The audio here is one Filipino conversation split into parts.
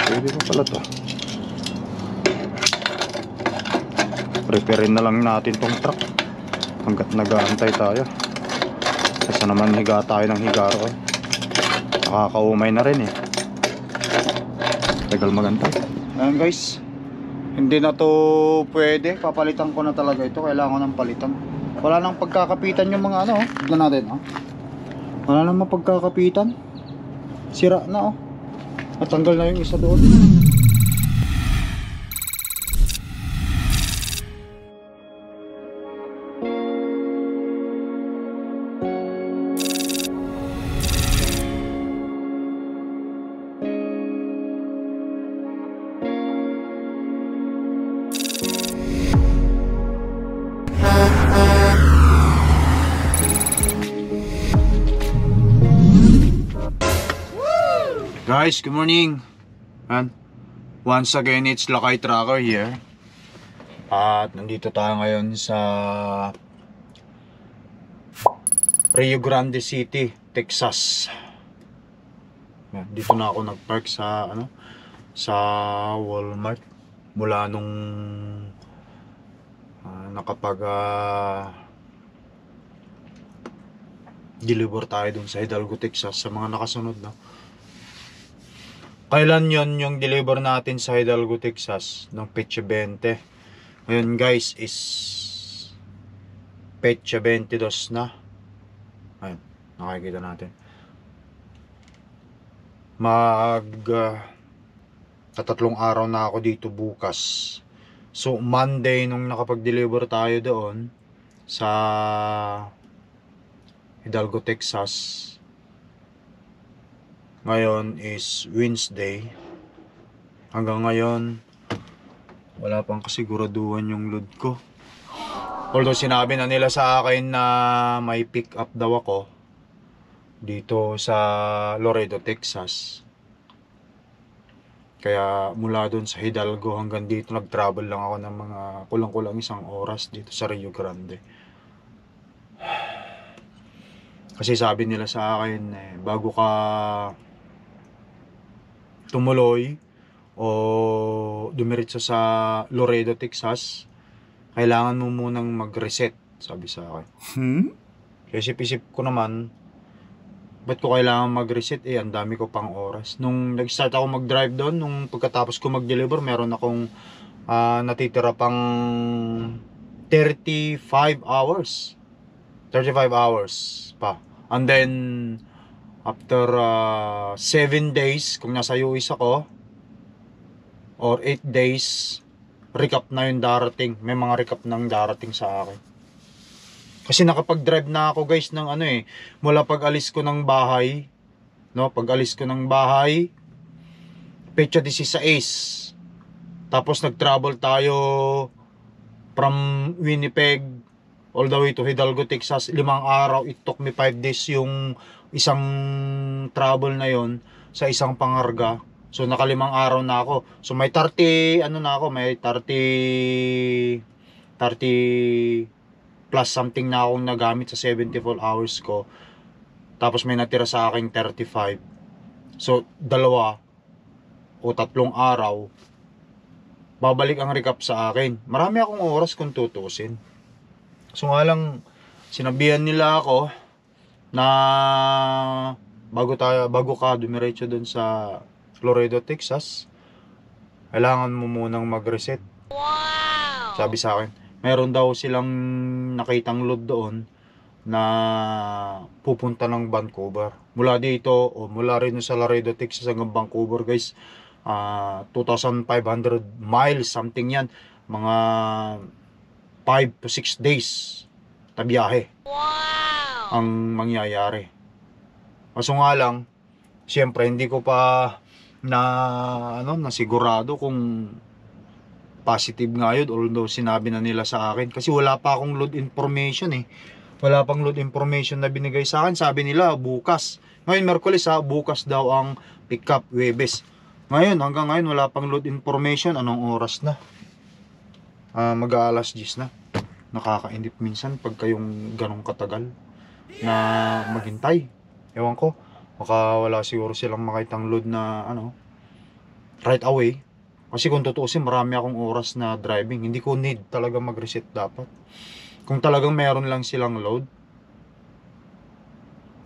Pwede pa pala to. Preparein na lang natin tong truck hanggat nag-aantay tayo. Kasi naman higa tayo ng higaro. Nakakaumay na rin eh. Tagal magantay. Ayan guys, hindi na to pwede. Papalitan ko na talaga ito. Kailangan ko ng palitan. Wala nang pagkakapitan yung mga ano. Tignan natin oh. Wala nang mapagkakapitan. Sira na oh. At tanggal na yung isa doon. Guys, good morning. And once again, it's Lakay Tracker here. At nandito tayo ngayon sa Rio Grande City, Texas. Dito na ako nagpark sa sa Walmart mula nung nakapag deliver tayo dun sa Hidalgo, Texas. Sa mga nakasunod na. Kailan yon yung deliver natin sa Hidalgo, Texas? Ng Petsa 20. Ngayon guys is Petsa 22 na. Ayun, nakikita natin. Tatlong araw na ako dito bukas. So Monday nung nakapag-deliver tayo doon sa Hidalgo, Texas. Ngayon is Wednesday. Hanggang ngayon wala pang kasiguraduhan yung load ko. Although sinabi na nila sa akin na may pick up daw ako dito sa Laredo, Texas. Kaya mula doon sa Hidalgo hanggang dito nag-travel lang ako ng mga kulang-kulang 1 oras dito sa Rio Grande. Kasi sabi nila sa akin bago ka tumuloy o dumiretso sa Laredo, Texas, kailangan mo munang mag-reset, sabi sa akin. Kaya isip-isip ko naman, ba't ko kailangan mag-reset? Ang dami ko pang oras. Nung nag-start ako mag-drive doon, nung pagkatapos ko mag-deliver, meron akong natitira pang 35 hours. 35 hours pa. And then after 7 days, kung nasa US ako, or 8 days, recap na yung darating. May mga recap nang darating sa akin. Kasi nakapag-drive na ako guys ng mula pag-alis ko ng bahay. Pag-alis ko ng bahay, Petsa 16. Tapos nag-travel tayo from Winnipeg all the way to Hidalgo, Texas. 5 araw. It took me 5 days yung isang travel na yon sa isang pangarga. So naka 5 araw na ako. So may 30 may 30 plus something na akong nagamit sa 74 hours ko. Tapos may natira sa akin 35. So 2 o 3 araw babalik ang recap sa akin. Marami akong oras kung tutusin. So nga lang sinabihan nila ako na bago ka dumiretso doon sa Laredo, Texas, kailangan mo munang mag-reset. Wow! Sabi sa akin, meron daw silang nakitang load doon na pupunta ng Vancouver. Mula dito o mula rin sa Laredo, Texas hanggang Vancouver guys, 2,500 miles something yan. Mga 5 to 6 days na biyahe. Wow! Ang mangyayari. Kaso nga lang, siyempre hindi ko pa nasigurado kung positive nga yun, although sinabi na nila sa akin. Kasi wala pa akong load information Wala pang load information na binigay sa akin. Sabi nila bukas. Ngayon Merkulis bukas daw ang pick up, Huwebes. Ngayon, hanggang ngayon wala pang load information. Anong oras na? Mag-aalas 10 na. Nakakainip minsan pag kayong ganong katagal. na maghintay. Ewan ko, baka wala siguro silang makitang load na ano, right away. Kasi kung tutuusin, marami akong oras na driving. Hindi ko need talaga mag-reset dapat. Kung talagang meron lang silang load.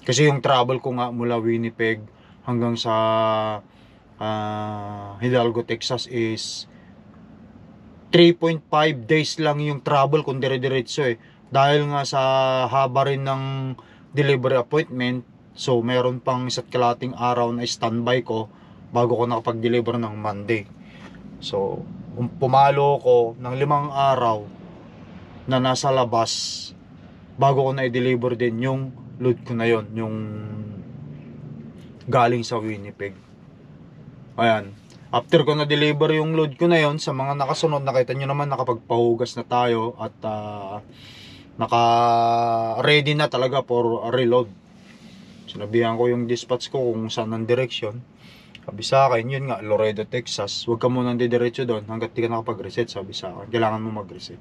Kasi yung travel ko nga mula Winnipeg hanggang sa Hidalgo, Texas is 3.5 days lang yung travel kung dire-diretso eh. Dahil nga sa haba rin ng delivery appointment, so meron pang isa't kalating araw na standby ko bago ko nakapag-deliver ng Monday. So, pumalo ko ng 5 araw na nasa labas bago ko na i-deliver din yung load ko na yon, yung galing sa Winnipeg. Ayan. After ko na-deliver yung load ko na yon, sa mga nakasunod, nakita nyo naman nakapagpahugas na tayo at naka-ready na talaga for reload. Sinabihan ko yung dispatch ko kung saan ang direction. Sabi sa akin, yun nga, Laredo, Texas. Huwag ka munang didiretso doon hanggat di ka nakapag-reset. Sabi sa akin, kailangan mo mag-reset.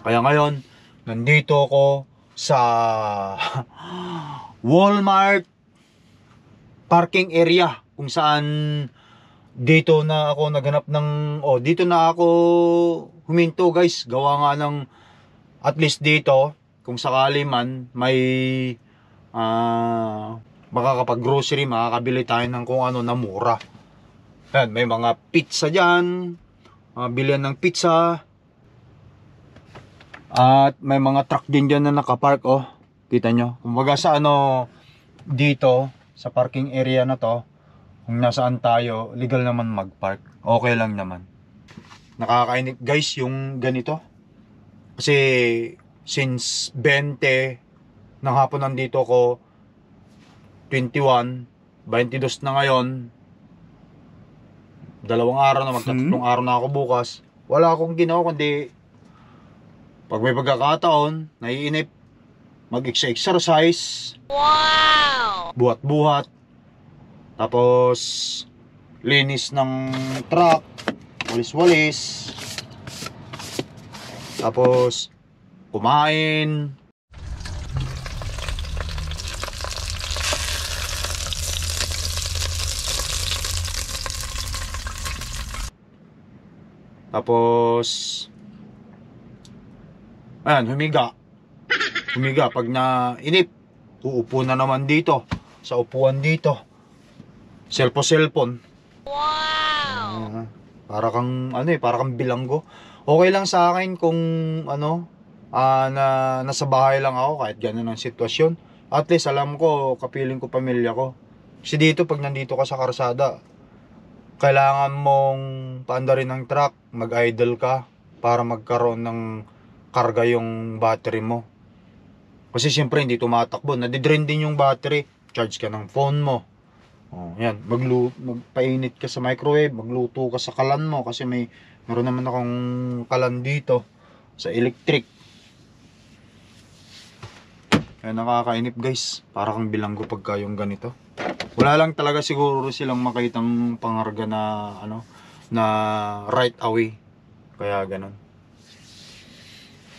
Kaya ngayon, nandito ako sa Walmart parking area kung saan dito na ako naghanap ng dito na ako huminto guys. Gawa nga ng at least dito kung sakali man may makakapag grocery, makakabili tayo ng kung ano na mura. Yan, may mga pizza dyan, bilihan ng pizza. At may mga truck din dyan na nakapark, oh. Kita nyo? Kumbaga sa ano, dito, sa parking area na to, kung nasaan tayo, legal naman magpark. Okay lang naman. Nakakainip guys yung ganito. Kasi, since 20 ng hapon nandito ko, 21, 22 na ngayon, 2 araw na, magtatlong araw na ako bukas. Wala akong ginawa kundi pag may pagkakataon, naiinip, mag-exercise. Wow! Buhat-buhat. Tapos, linis ng truck, walis-walis. Tapos, kumain. Tapos, ayan, humiga. Pag nainip, uupo na naman dito. Sa upuan dito. Cellphone. Wow! Para kang, para kang bilanggo. Okay lang sa akin kung, na nasa bahay lang ako kahit gano'n ang sitwasyon. At least, alam ko, kapiling ko pamilya ko. Kasi dito, pag nandito ka sa karsada, kailangan mong paandarin ng truck, mag-idle ka para magkaroon ng karga yung battery mo. Kasi siyempre hindi tumatakbo, nadidrain din yung battery, charge ka ng phone mo. Yan, magpainit ka sa microwave, magluto ka sa kalan mo kasi meron naman akong kalan dito sa electric. Kaya nakakainip guys, para kang bilanggo pagka yung ganito. Wala lang talaga siguro silang makitang pangarga na na right away. Kaya ganun.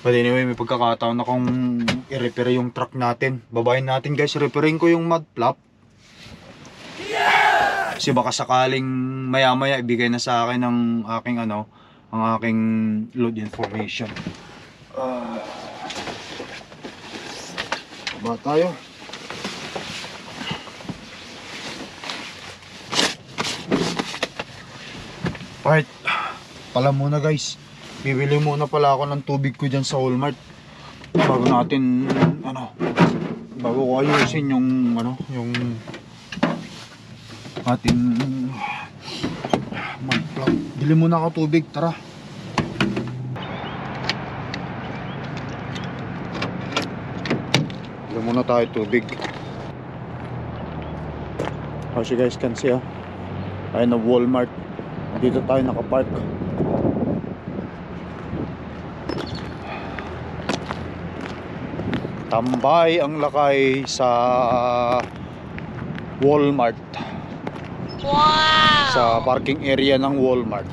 But anyway, may pagkakataon na kung i-repair yung truck natin. Babayin natin guys, repairin ko yung mud flap. Kasi baka sakaling maya-maya ibigay na sa akin ng aking ang aking load information. Ba tayo? Alright, pala muna guys. Bibili muna pala ako ng tubig ko dyan sa Walmart bago natin bago ko ayusin yung yung ating mag-plug. Bili muna ako tubig, tara. Bili muna tayo tubig. As you guys can see, ayun na Walmart. Dito tayo nakapark. Tambay ang lakay sa Walmart. Wow! Sa parking area ng Walmart.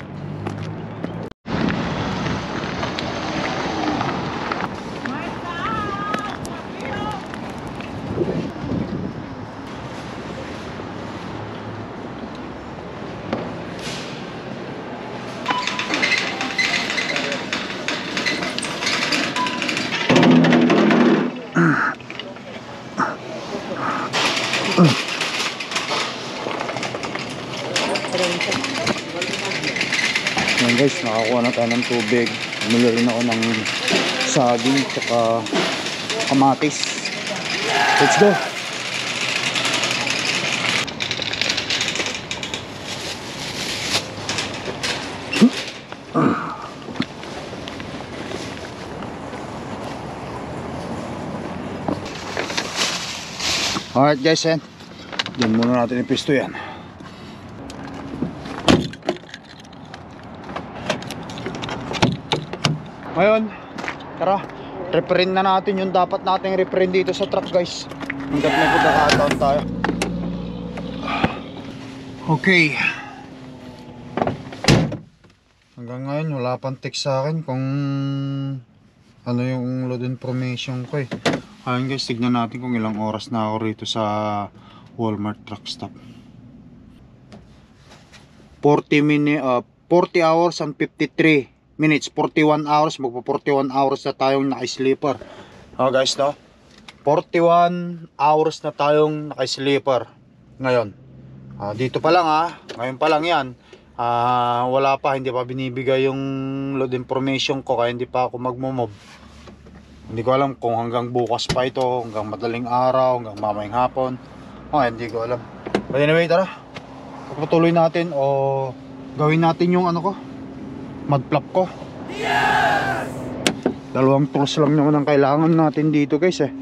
Yan guys, nakakuha na tayo ng tubig. Bumili rin ako ng saging tsaka kamatis. Let's go! Alright guys, yan. Diyan muna natin ipisto yan. Ngayon, tara, reprint na natin yung dapat nating reprint dito sa truck guys. Hanggat may pagkakataon tayo. Okay. Hanggang ngayon wala pang text sa akin kung ano yung load information ko eh. Ayun guys, tignan natin kung ilang oras na ako rito sa Walmart truck stop. 40 hours and 53 minutes, 41 hours, magpa 41 hours na tayong naka-sleeper. Oh guys, no? 41 hours na tayong naka-sleeper ngayon. Dito pa lang ngayon pa lang yan. Wala pa, hindi pa binibigay yung load information ko, kaya hindi pa ako magmo-move. Hindi ko alam kung hanggang bukas pa ito, hanggang madaling araw, hanggang mamayang hapon. Hindi ko alam. But anyway, tara. Pagpatuloy natin o gawin natin yung ano ko, mud flap ko. Yes! Dalawang tools lang naman ang kailangan natin dito guys eh.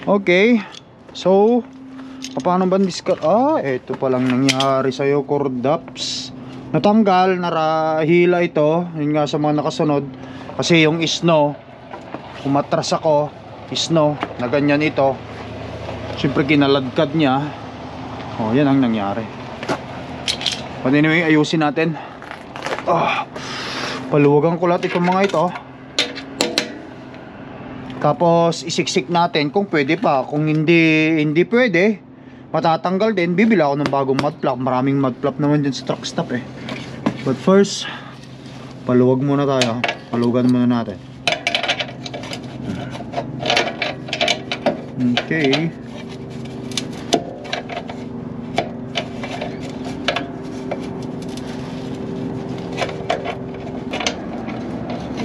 Okay. So, paano ba discard? Ito palang nangyari sa'yo, Cordaps. Natanggal, narahila ito. Yun nga sa mga nakasunod. Kasi yung snow, umatras ako, snow, na ganyan ito. Siyempre kinaladkad niya. Yan ang nangyari. But anyway, ayusin natin. Paluwagan ko lahat itong mga ito. Tapos isiksik natin kung pwede pa. Kung hindi pwede, matatanggal din. Bibili ako ng bagong mud flap. Maraming mud flap naman dyan sa truck stop eh. But first, paluwag muna tayo. Palugan muna natin. Okay.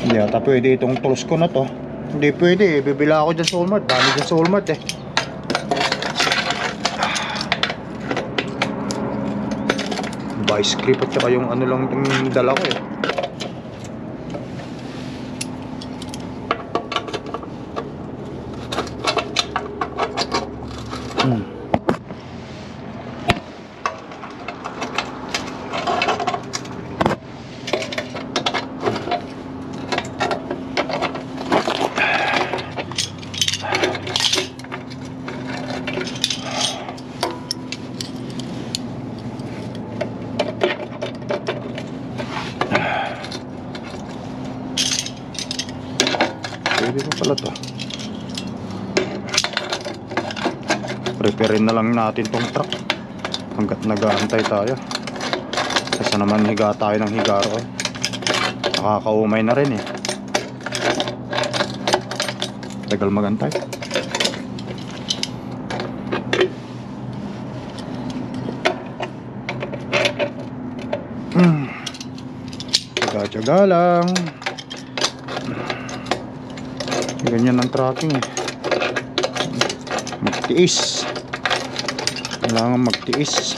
Hindi ata pwede itong tools ko na to. Hindi pwede, bibila ako dyan sa Walmart. Dami dyan sa Walmart eh. Vice grip at saka yung ano lang itong dala ko eh. Pwede pa pala to. Preparein na lang natin tong truck hanggat nag-aantay tayo. Kasi naman higa tayo ng higaro eh. Nakakaumay na rin eh. Tagal magantay. Tsaga-tsaga lang. Ganyan ang tracking eh. Magtiis. Kailangan magtiis.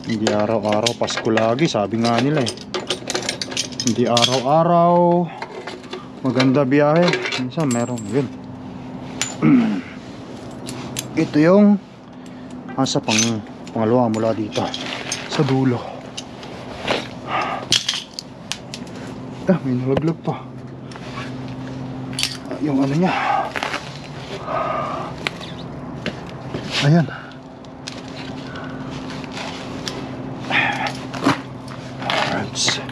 Hindi araw-araw Pasko lagi, sabi nga nila eh. Hindi araw-araw maganda biyahe. Minsan meron yun. Ito yung asa pangalawa mula dito sa dulo. May nalaglag pa. Yung ano niya. Ayan. Alright.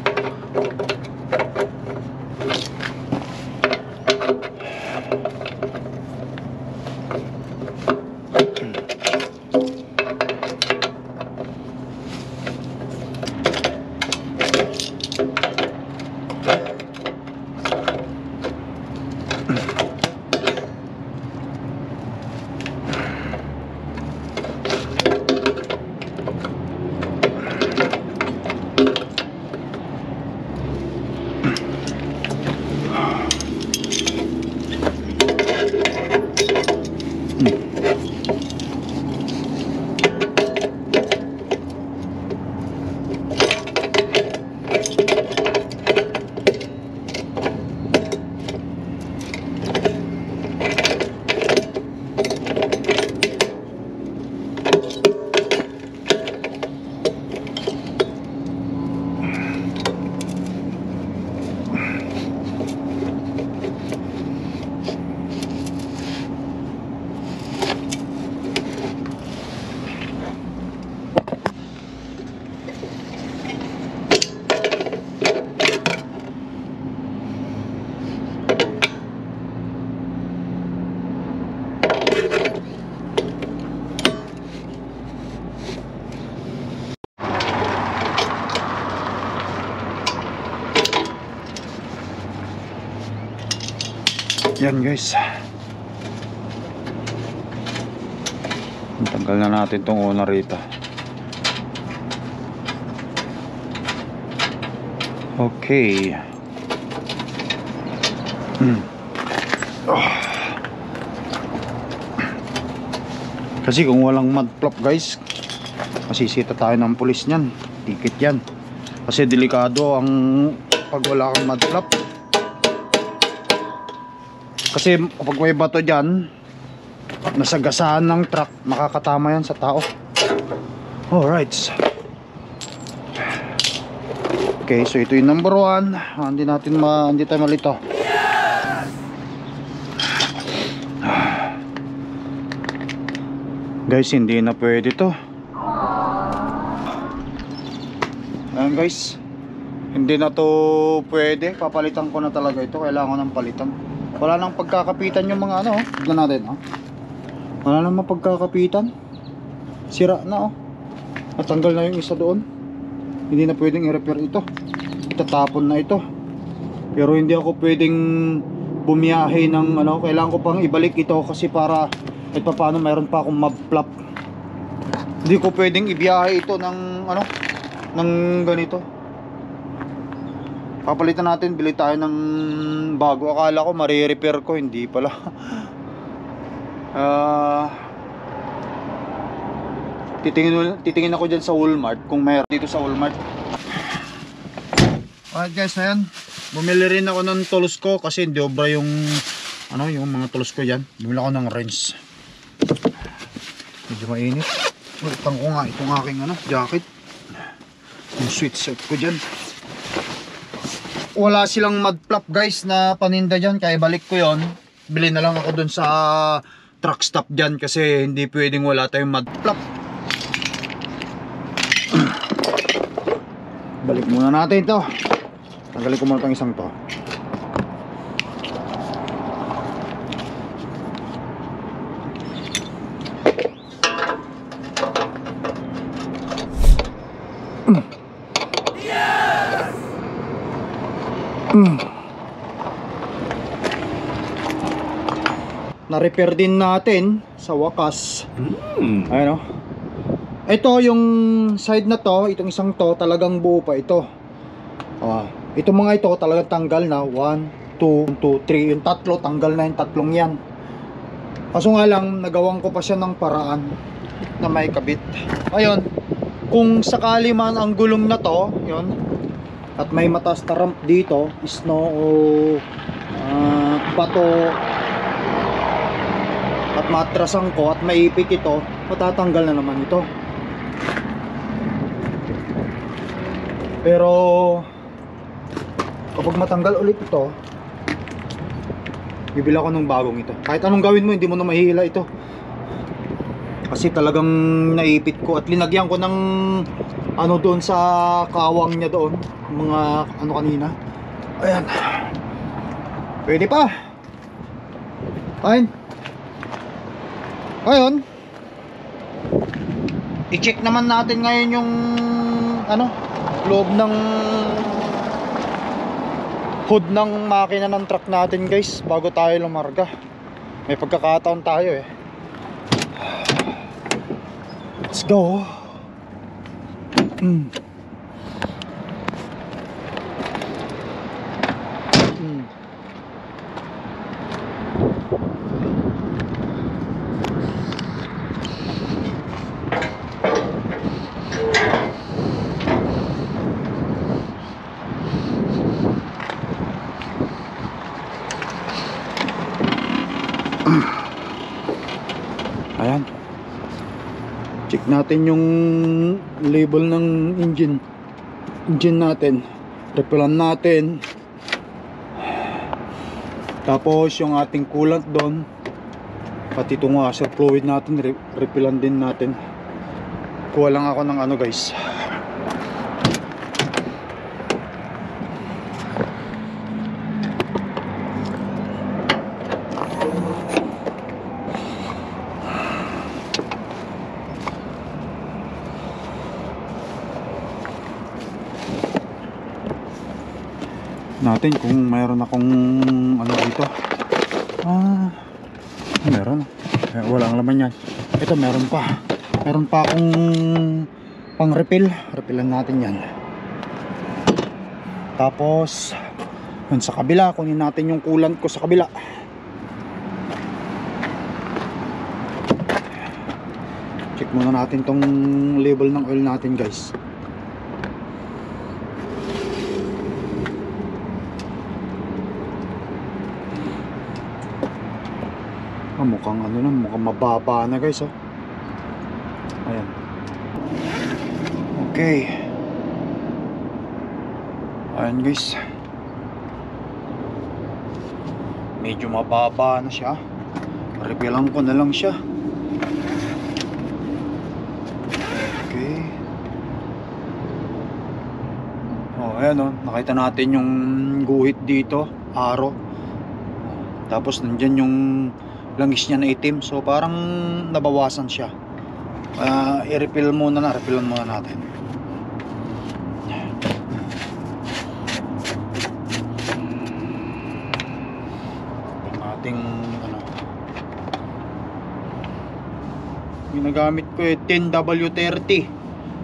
Yan guys, tanggal na natin tong una rito. Okay. Kasi kung walang mud flap guys, masisita tayo ng pulis niyan, ticket yan. Kasi delikado ang pag wala kang mud flap. Kasi kapag may bato dyan, nasagasaan ng truck, makakatama yan sa tao. Alright. Okay, so ito yung number 1. Hindi tayo malito. Guys, hindi na pwede to. Ayan guys, hindi na to pwede. Papalitan ko na talaga ito. Kailangan ko ng palitan. Wala nang pagkakapitan yung mga ano. Tignan natin, oh. Wala nang mapagkakapitan. Sira na, oh. Natanggal na yung isa doon. Hindi na pwedeng i-repair ito. Itatapon na ito. Pero hindi ako pwedeng bumiyahe ng ano. Kailangan ko pang ibalik ito kasi para kahit pa paano mayroon pa akong mud flap. Hindi ko pwedeng ibiyahe ito ng ano, ng ganito. Papalitan natin, bili tayo ng bago. Akala ko mare-repair ko, hindi pala. Titingin ako dyan sa Walmart kung mayroon dito sa Walmart. Alright guys, ayan. Bumili rin ako ng tools ko kasi hindi obra yung ano, yung mga tools ko dyan. Bumili ako ng wrench. Medyo mainit. Utang ko nga itong aking ano, jacket. Yung sweatshirt ko dyan. Wala silang mud flap guys na paninda dyan, kaya balik ko yon. Bili na lang ako dun sa truck stop dyan kasi hindi pwedeng wala tayong mud flap. Balik muna natin ito. Tanggalin ko muna itong isang to. Na-repair din natin sa wakas. Ayun, oh. Ito yung side na to, itong isang to talagang buo pa ito. Ito mga ito talagang tanggal na. 1, 2, 3. Yung tatlo tanggal na, yung tatlong yan. Kaso nga lang nagawang ko pa siya ng paraan na may kabit. Ayun, kung sakali man ang gulong na to, yun, at may mataas na ramp dito, snow o bato at matrasan ko at maipit ito, matatanggal na naman ito. Pero kapag matanggal ulit ito, bibili ako ng bagong ito. Kahit anong gawin mo, hindi mo na mahihila ito. Kasi talagang naipit ko at linagyan ko ng ano doon sa kawang niya doon, mga ano kanina. Ayan. Pwede pa. Ayun. Ngayon, i-check naman natin ngayon yung ano, loob ng hood ng makina ng truck natin guys, bago tayo lumarga. May pagkakataon tayo eh. Let's go. Ayan. Check natin yung label ng engine natin. Refill natin. Tapos yung ating coolant doon, pati itong washer fluid natin, refillan din natin. Kuha lang ako ng ano guys, natin kung mayroon akong ano dito, Meron. Walang laman yan. Ito meron pa. Meron pa akong pang refill. Refillan natin yan. Tapos yun sa kabila, kunin natin yung coolant ko sa kabila. Check muna natin tong label ng oil natin, guys. Mukhang ano na, mukhang mababa na, guys, oh. Ayan. Okay. Ayan, guys. Medyo mababa na siya. Refillan ko na lang siya. Okay. Oh, ayan, oh. Nakita natin yung guhit dito, arrow. Tapos nandyan yung langis niya na itim. So parang nabawasan siya. I-refill muna na. Refillan muna natin. Yung ating ano, ginagamit ko 10W30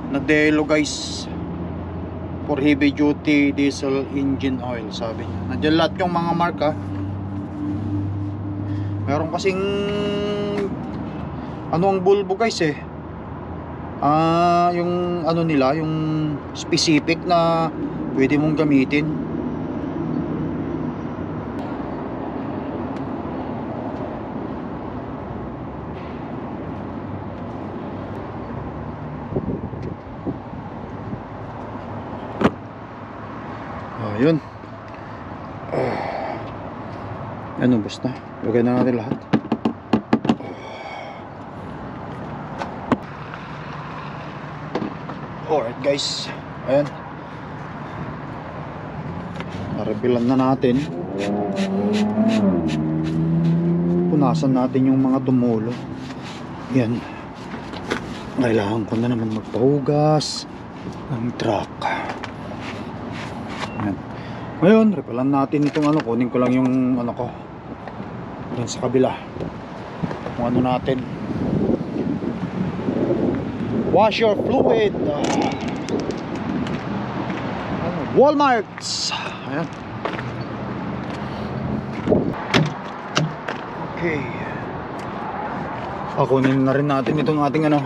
na Delo, guys, for heavy duty diesel engine oil, sabi niya. Nandiyan lahat yung mga marka. Meron kasing ano ang bulbo, guys, yung ano nila, yung specific na pwede mong gamitin. Ayun. Ano, basta lagay na natin lahat. Alright, guys, ayan, na-refillan na natin. Punasan natin yung mga tumulo. Yan, kailangan ko na naman magpahugas ng truck. Ayan. Ngayon, refillan natin itong ano, kunin ko lang yung ano ko dun sa kabila, kung ano natin, washer fluid, Walmart. Ayan. Okay, kunin na rin natin itong ating ano,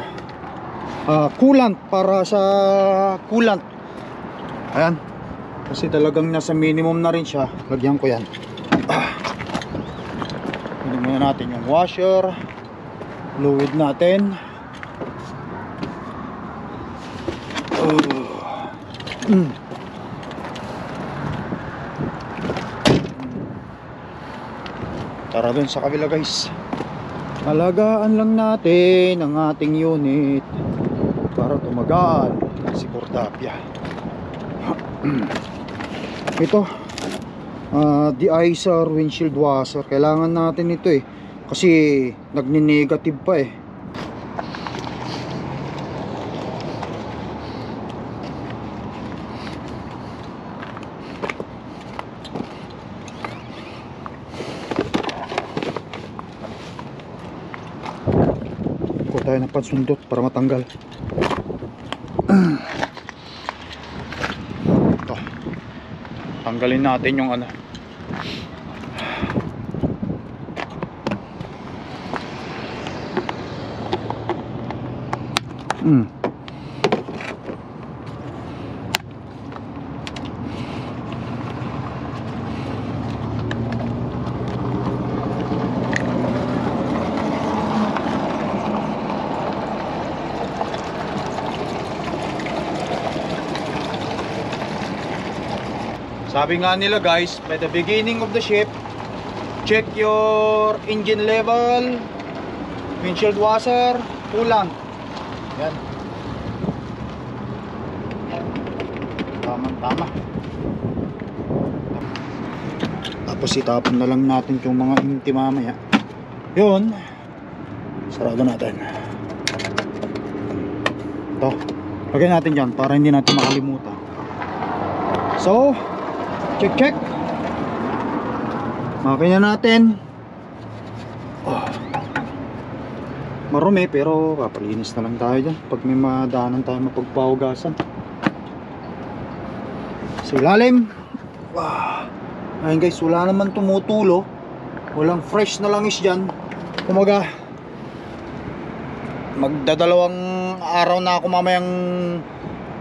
coolant, para sa coolant. Ayan, kasi talagang nasa minimum na rin siya. Lagyan ko yan. Kunin muna natin yung washer fluid natin. Tara dun sa kabila, guys. Alagaan lang natin ang ating unit para tumagal si Cordapia. Ito, de-icer windshield washer. Kailangan natin ito kasi nagni-negative pa Kuha tayo ng pansundot para matanggal. Ito, tanggalin natin yung ano, sabi nga nila, guys, by the beginning of the ship, check your engine level, windshield washer, coolant. Yan. Tama. Tapos itapon na lang natin yung mga empty mamaya. Yun, sarado natin. Ito, lagyan natin dyan para hindi natin makalimutan. So, check. Makina natin Marumi pero papalinis na lang tayo dyan pag may madaanan tayo mapagpahugasan sa ilalim. Ayun guys, wala naman tumutulo, walang fresh na langis dyan. Kumaga magdadalawang araw na ako mamayang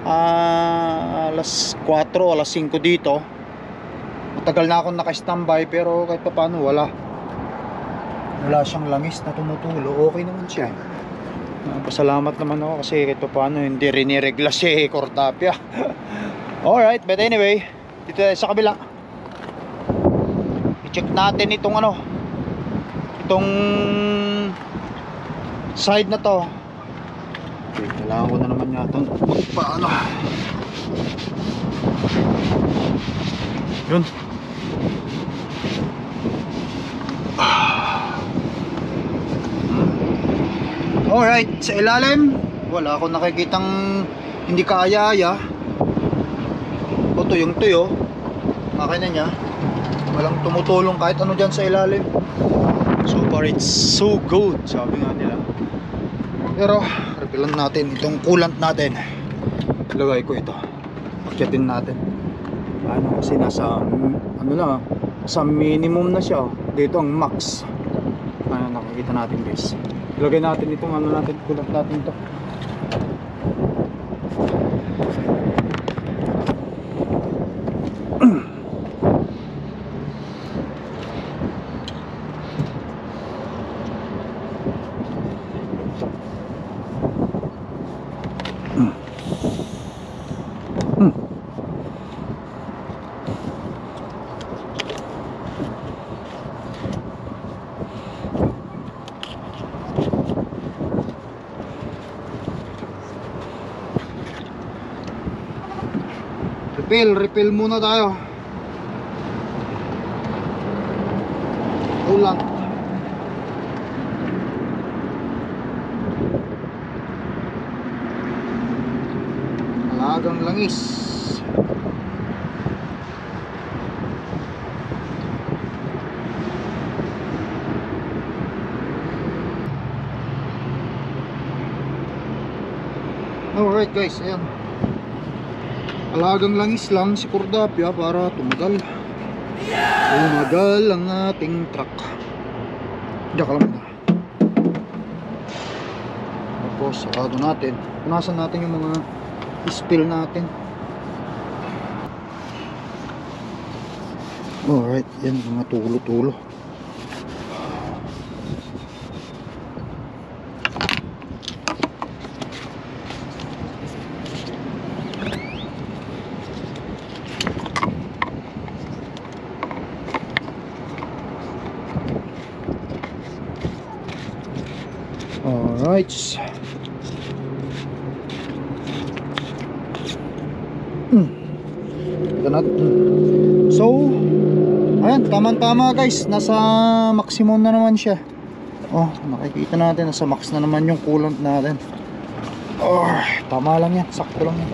alas 4 o alas 5 dito. Matagal na akong naka-standby pero kahit pa paano wala siyang langis na tumutulo. Okay naman siya. Pasalamat naman ako kasi kahit pa paano hindi riniregla si Cordapia. Alright, but anyway, dito tayo sa kabila. I-check natin itong itong side na to. Okay, kailangan ko na naman yata paano. Yun. Alright, sa ilalim wala akong nakikitang hindi kaaya-aya. O tuyong-tuyo, makina niya, walang tumutulong kahit ano dyan sa ilalim. So far it's so good, sabi nga nila. Pero refill natin itong coolant natin. Ilagay ko ito, akyatin natin. Ano kasi nasa sa minimum na siya. Dito ang max. Ano nakikita natin guys. Ilagay natin itong natin, coolant natin ito. Refill muna tayo. Ulan. Alagang langis. Alright guys, ayan. Alagang langis lang si Cordapia para tumagal ang ating truck. Diyan ka lang muna. Tapos sarado natin. Punasan natin yung mga spill natin. Alright, yan mga tulo-tulo. Alright. So, ayan, tama-tama guys. Nasa maximum na naman siya. Oh, nakikita natin, nasa max na naman yung coolant natin. Oh, tama lang yan, sakto lang yan.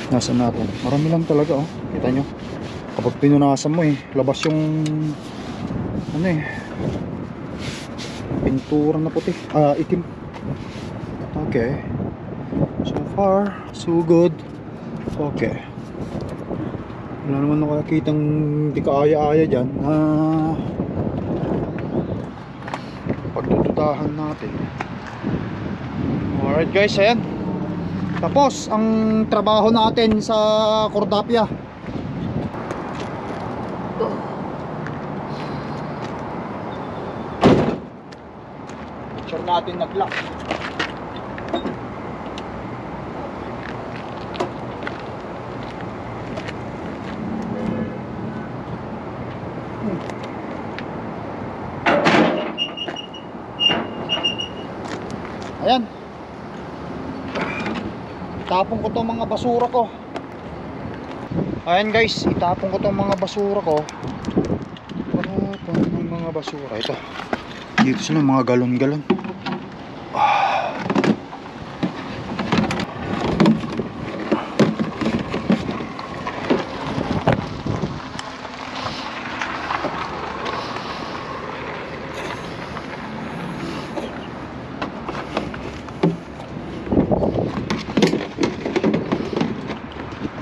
Nasa natin, marami lang talaga oh. Kita nyo, kapag pinunasan mo labas yung pintura na puti, itim. Okay, so far so good. Okay, wala naman nakakitang di kaaya-aya dyan na pagtututahan natin. Alright guys, ayan. Tapos ang trabaho natin sa Cordapia. Sure natin nag-lock. Ayan. Itapon ko tong mga basura ko. Ayan guys, itapon ko tong mga basura ko. Itapon mga basura. Ito. Dito sila mga galon-galon.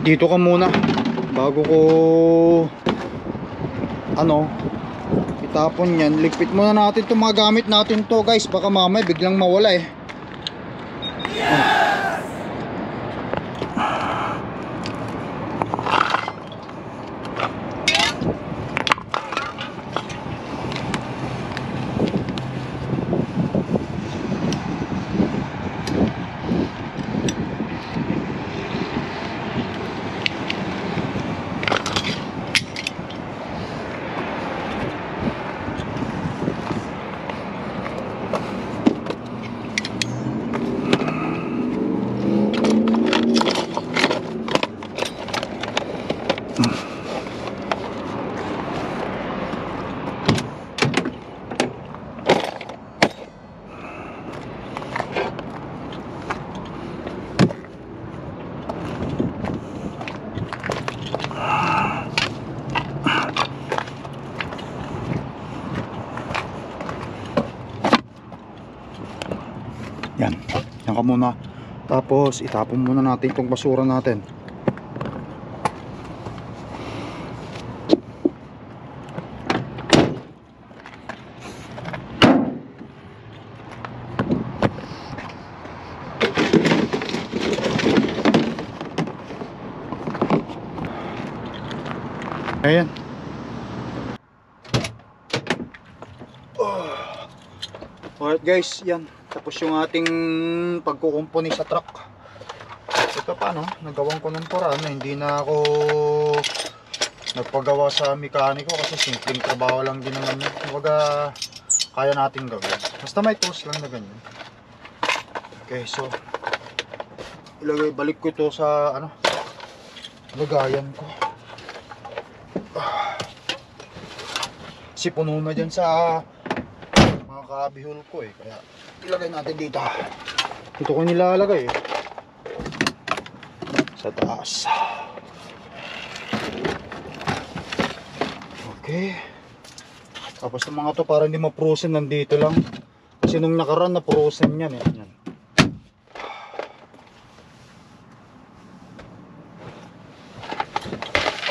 dito ka muna bago ko itapon yan. Ligpit muna natin itong mga gamit natin to guys, baka mamaya biglang mawala eh. Yan ka muna. Tapos itapon muna natin itong basura natin. Ayan. Alright guys, yan. Tapos yung ating pagkukumpuni sa truck. Ito pa nagawang ko ng paraan na hindi na ako nagpagawa sa mekaniko kasi simpleng trabaho lang din naman yun. Kumbaga kaya natin gawin. Basta may tools lang na ganyan. Okay, so balik ko ito sa lagayan ko. Kasi puno na dyan sa mga kabihol ko eh, kaya ilagay natin dito. Ito ko nilalagay sa taas. Okay. Tapos yung mga to para hindi ma-frozen nandito lang. Kasi nung nakaraan na frozen yan eh. Yan.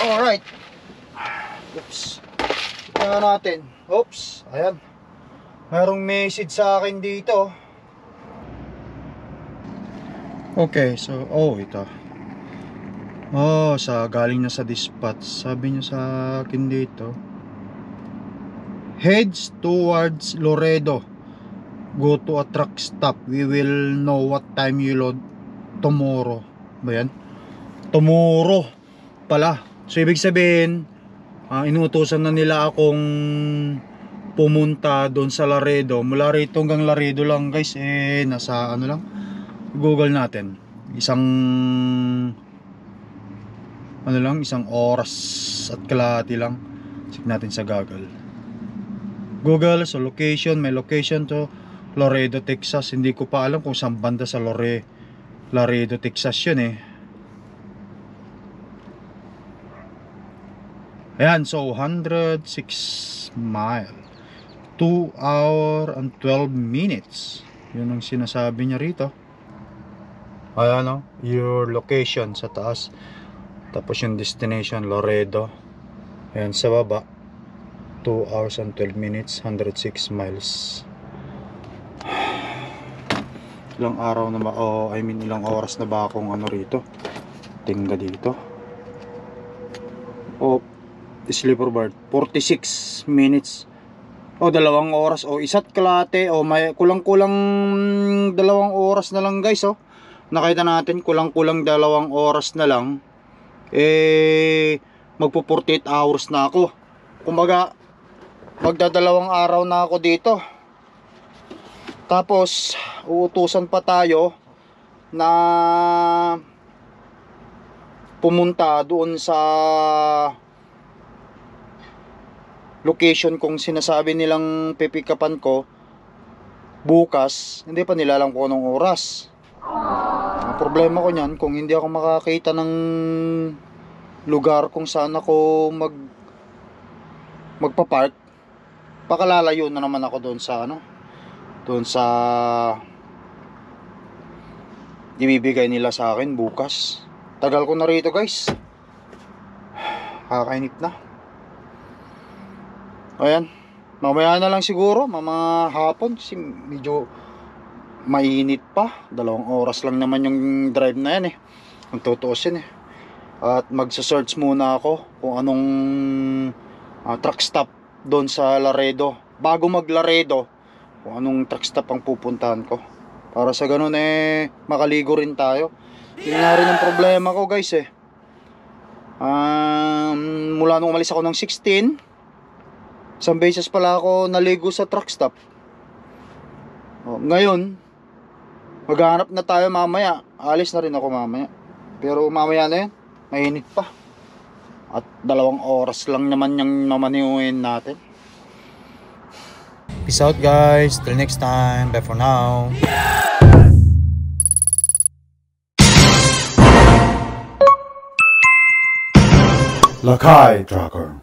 Alright. Oops. Tignan natin. Oops. Ayan. Merong message sa akin dito. Okay, so ito. Galing na sa dispatch. Sabi niya sa akin dito, heads towards Laredo. Go to a truck stop. We will know what time you load tomorrow. Ba yan? Tomorrow pala. So ibig sabihin, inuutosan na nila akong pumunta doon sa Laredo. Mula rito hanggang Laredo lang guys, nasa lang, Google natin, isang oras at kalahati lang. Check natin sa Google, so location, may location to Laredo, Texas. Hindi ko pa alam kung saan banda sa Laredo, Texas yun eh. Ayan, so 106 mile, 2 hour and 12 minutes. Yun ang sinasabi niya rito. Ayan your location sa taas. Tapos yung destination Laredo. Ayan sa baba, 2 hours and 12 minutes, 106 miles. Ilang araw na ba? Ilang oras na ba akong rito? Tingga dito. Sleeper bird, 46 minutes. 2 oras. Isa't kalate. May kulang-kulang 2 oras na lang guys. Nakita natin kulang-kulang 2 oras na lang. Magpo 48 hours na ako. Kumbaga magdadalawang araw na ako dito. Tapos uutusan pa tayo na pumunta doon sa location kung sinasabi nilang pipikapan ko bukas. Hindi pa nila alam kung anong oras. Ang problema ko niyan, kung hindi ako makakita ng lugar kung saan ako magpa-park, pakalalayo na naman ako doon sa ibibigay nila sa akin bukas. Tagal ko na rito guys. Kakainip na. Ayan. Mamaya na lang siguro, mga hapon. Kasi medyo mainit pa. 2 oras lang naman yung drive na yan eh. Kung tutuusin eh. At magsa-search muna ako kung anong truck stop doon sa Laredo. Bago mag Laredo, kung anong truck stop ang pupuntahan ko. Para sa ganun eh, makaligo rin tayo. Yun nga rin ang problema ko guys eh. Mula nung umalis ako ng 16, isang beses pala ako naligo sa truck stop. Ngayon, maghanap na tayo mamaya. Alis na rin ako mamaya. Pero mamaya na yun, mainit pa. At 2 oras lang naman yung mamaniuin natin. Peace out guys, till next time, bye for now. Lakay Trucker.